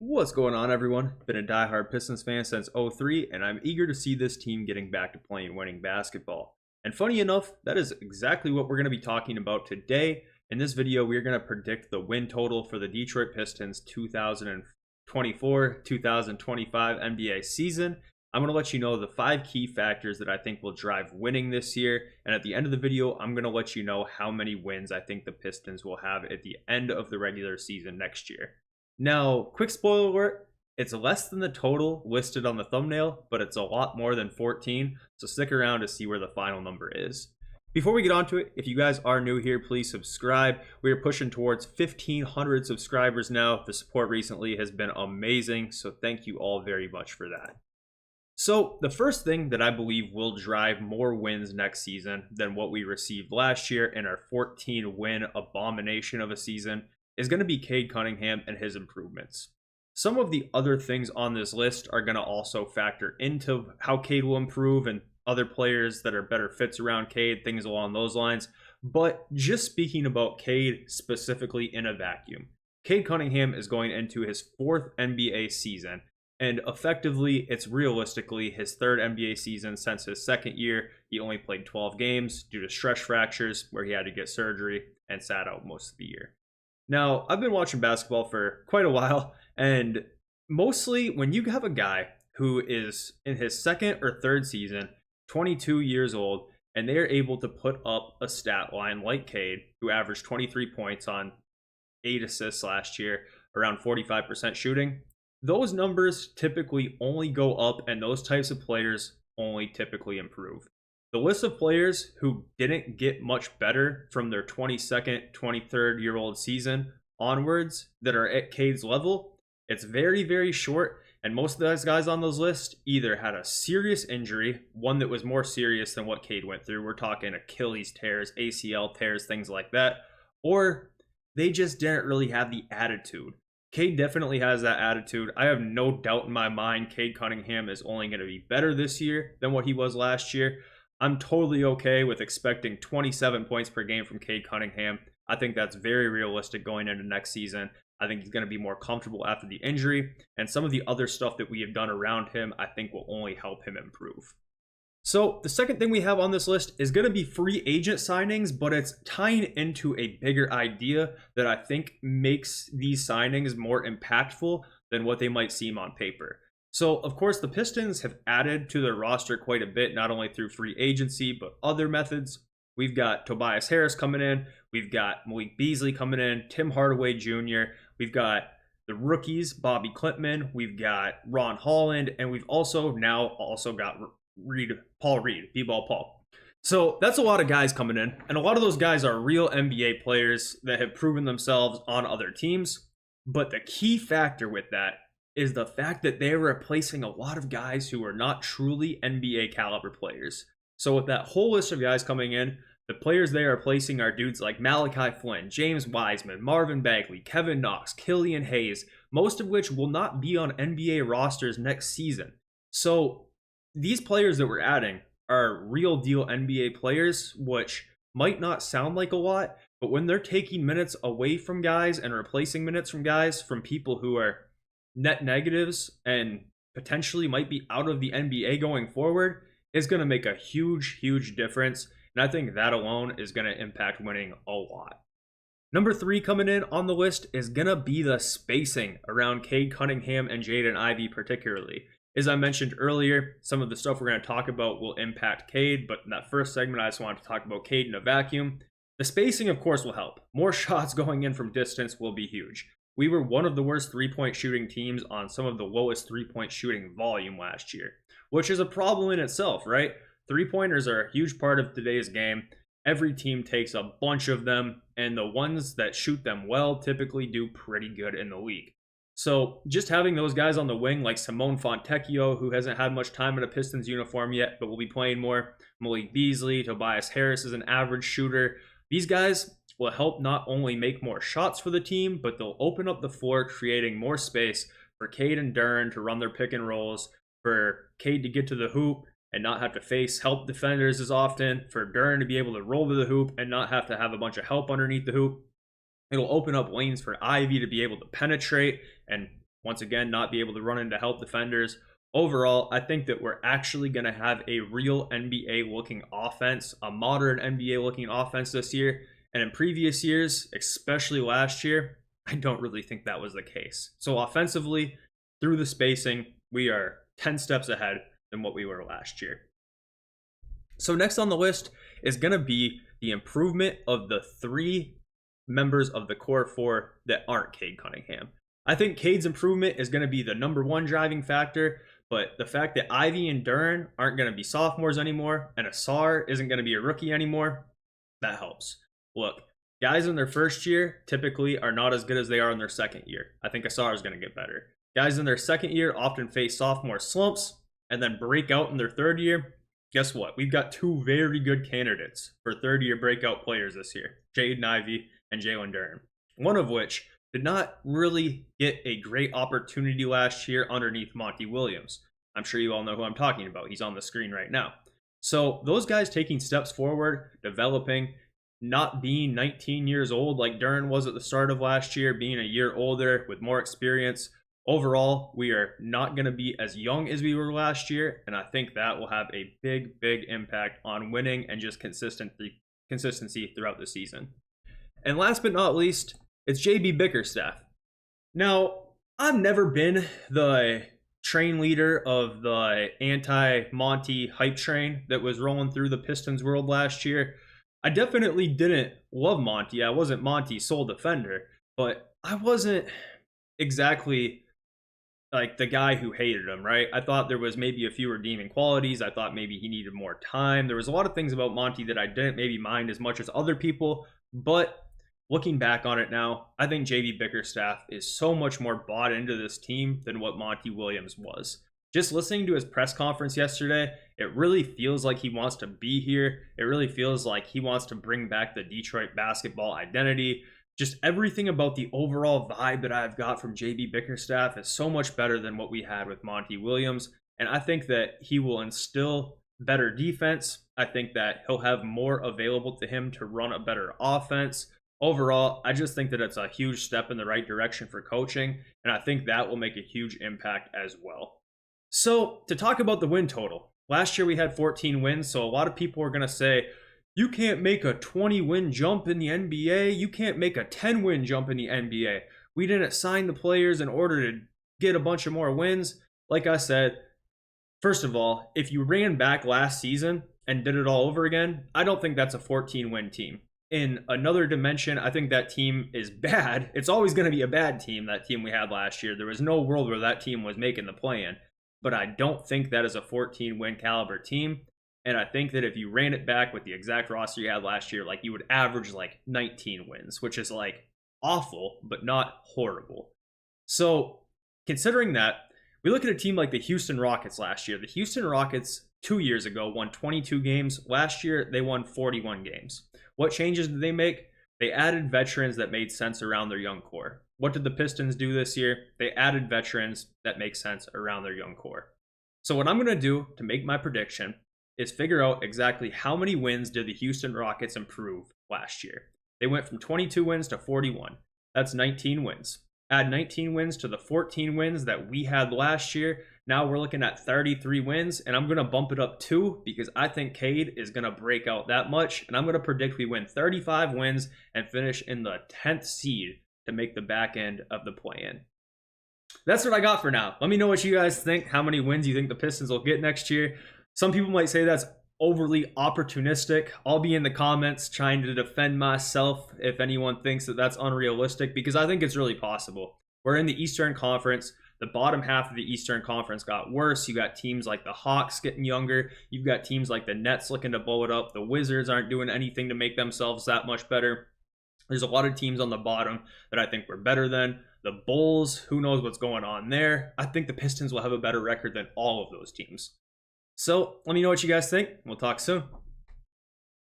What's going on, everyone? Been a diehard Pistons fan since '03, and I'm eager to see this team getting back to playing winning basketball. And funny enough, that is exactly what we're going to be talking about today. In this video, we're going to predict the win total for the Detroit Pistons 2024-2025 NBA season. I'm going to let you know the 5 key factors that I think will drive winning this year. And at the end of the video, I'm going to let you know how many wins I think the Pistons will have at the end of the regular season next year. Now, quick spoiler alert, it's less than the total listed on the thumbnail, but it's a lot more than 14, so stick around to see where the final number is. Before we get on to it, if you guys are new here, please subscribe. We are pushing towards 1,500 subscribers now. The support recently has been amazing, so thank you all very much for that. So, the first thing that I believe will drive more wins next season than what we received last year in our 14-win abomination of a season is going to be Cade Cunningham and his improvements. Some of the other things on this list are going to also factor into how Cade will improve and other players that are better fits around Cade, things along those lines. But just speaking about Cade specifically in a vacuum, Cade Cunningham is going into his 4th NBA season, and effectively, it's realistically his 3rd NBA season since his 2nd year. He only played 12 games due to stress fractures where he had to get surgery and sat out most of the year. Now, I've been watching basketball for quite a while, and mostly when you have a guy who is in his 2nd or 3rd season, 22 years old, and they're able to put up a stat line like Cade, who averaged 23 points on 8 assists last year, around 45% shooting, those numbers typically only go up, and those types of players only typically improve. The list of players who didn't get much better from their 22nd, 23rd year old season onwards that are at Cade's level, it's very, very short. And most of those guys on those lists either had a serious injury, one that was more serious than what Cade went through. We're talking Achilles tears, ACL tears, things like that. Or they just didn't really have the attitude. Cade definitely has that attitude. I have no doubt in my mind Cade Cunningham is only going to be better this year than what he was last year. I'm totally okay with expecting 27 points per game from Cade Cunningham. I think that's very realistic going into next season. I think he's going to be more comfortable after the injury, and some of the other stuff that we have done around him, I think will only help him improve. So the second thing we have on this list is going to be free agent signings, but it's tying into a bigger idea that I think makes these signings more impactful than what they might seem on paper. So, of course, the Pistons have added to their roster quite a bit, not only through free agency, but other methods. We've got Tobias Harris coming in. We've got Malik Beasley coming in, Tim Hardaway Jr. We've got the rookies, Bobby Klintman. We've got Ron Holland. And we've also got Paul Reed, B-Ball Paul. So that's a lot of guys coming in. And a lot of those guys are real NBA players that have proven themselves on other teams. But the key factor with that is the fact that they're replacing a lot of guys who are not truly NBA caliber players. So with that whole list of guys coming in, the players they are replacing are dudes like Malachi Flynn, James Wiseman, Marvin Bagley, Kevin Knox, Killian Hayes, most of which will not be on NBA rosters next season. So these players that we're adding are real deal NBA players, which might not sound like a lot, but when they're taking minutes away from guys and replacing minutes from guys from people who are net negatives and potentially might be out of the NBA going forward, is going to make a huge, huge difference. And I think that alone is going to impact winning a lot. Number 3 coming in on the list is going to be the spacing around Cade Cunningham and Jaden Ivey particularly. As I mentioned earlier, some of the stuff we're going to talk about will impact Cade, but in that first segment, I just wanted to talk about Cade in a vacuum. The spacing, of course, will help. More shots going in from distance will be huge. We were one of the worst three-point shooting teams on some of the lowest three-point shooting volume last year, which is a problem in itself, right? Three-pointers are a huge part of today's game. Every team takes a bunch of them, and the ones that shoot them well typically do pretty good in the league. So just having those guys on the wing like Simone Fontecchio, who hasn't had much time in a Pistons uniform yet, but will be playing more, Malik Beasley, Tobias Harris is an average shooter. These guys will help not only make more shots for the team, but they'll open up the floor, creating more space for Cade and Duren to run their pick and rolls, for Cade to get to the hoop and not have to face help defenders as often, for Duren to be able to roll to the hoop and not have to have a bunch of help underneath the hoop. It'll open up lanes for Ivy to be able to penetrate and once again, not be able to run into help defenders. Overall, I think that we're actually going to have a real NBA looking offense, a modern NBA looking offense this year. And in previous years, especially last year, I don't really think that was the case. So offensively, through the spacing, we are 10 steps ahead than what we were last year. So next on the list is going to be the improvement of the 3 members of the core 4 that aren't Cade Cunningham. I think Cade's improvement is going to be the #1 driving factor, but the fact that Ivy and Duren aren't going to be sophomores anymore and Asar isn't going to be a rookie anymore, that helps. Look, guys in their first year typically are not as good as they are in their second year. I think Asar is going to get better. Guys in their second year often face sophomore slumps and then break out in their third year. Guess what? We've got 2 very good candidates for third-year breakout players this year, Jaden Ivey and Jalen Duren, one of which did not really get a great opportunity last year underneath Monty Williams. I'm sure you all know who I'm talking about. He's on the screen right now. So those guys taking steps forward, developing, not being 19 years old like Duren was at the start of last year, being a year older with more experience. Overall, we are not going to be as young as we were last year, and I think that will have a big impact on winning and just consistency throughout the season. And last but not least, it's JB Bickerstaff. Now, I've never been the train leader of the anti-Monty hype train that was rolling through the Pistons world last year. I definitely didn't love Monty. I wasn't Monty's sole defender, but I wasn't exactly like the guy who hated him, right? I thought there was maybe a few redeeming qualities. I thought maybe he needed more time. There was a lot of things about Monty that I didn't maybe mind as much as other people, but looking back on it now, I think JB Bickerstaff is so much more bought into this team than what Monty Williams was. Just listening to his press conference yesterday, it really feels like he wants to be here. It really feels like he wants to bring back the Detroit basketball identity. Just everything about the overall vibe that I've got from JB Bickerstaff is so much better than what we had with Monty Williams. And I think that he will instill better defense. I think that he'll have more available to him to run a better offense. Overall, I just think that it's a huge step in the right direction for coaching, and I think that will make a huge impact as well. So, to talk about the win total, last year we had 14 wins, so a lot of people are going to say, you can't make a 20-win jump in the NBA, you can't make a 10-win jump in the NBA. We didn't sign the players in order to get a bunch of more wins. Like I said, first of all, if you ran back last season and did it all over again, I don't think that's a 14-win team. In another dimension, I think that team is bad. It's always going to be a bad team, that team we had last year. There was no world where that team was making the play-in. But I don't think that is a 14-win caliber team. And I think that if you ran it back with the exact roster you had last year, like you would average like 19 wins, which is like awful, but not horrible. So considering that, we look at a team like the Houston Rockets last year. The Houston Rockets 2 years ago won 22 games. Last year, they won 41 games. What changes did they make? They added veterans that made sense around their young core. What did the Pistons do this year? They added veterans that make sense around their young core. So what I'm going to do to make my prediction is figure out exactly how many wins did the Houston Rockets improve last year. They went from 22 wins to 41. That's 19 wins. Add 19 wins to the 14 wins that we had last year. Now we're looking at 33 wins, and I'm going to bump it up 2 because I think Cade is going to break out that much, and I'm going to predict we win 35 wins and finish in the 10th seed to make the back end of the play-in. That's what I got for now. Let me know what you guys think, how many wins you think the Pistons will get next year. Some people might say that's overly opportunistic. I'll be in the comments trying to defend myself if anyone thinks that that's unrealistic, because I think it's really possible. We're in the Eastern Conference. The bottom half of the Eastern Conference got worse. You got teams like the Hawks getting younger. You've got teams like the Nets looking to blow it up. The Wizards aren't doing anything to make themselves that much better. There's a lot of teams on the bottom that I think we're better than. The Bulls, who knows what's going on there. I think the Pistons will have a better record than all of those teams. So let me know what you guys think. We'll talk soon.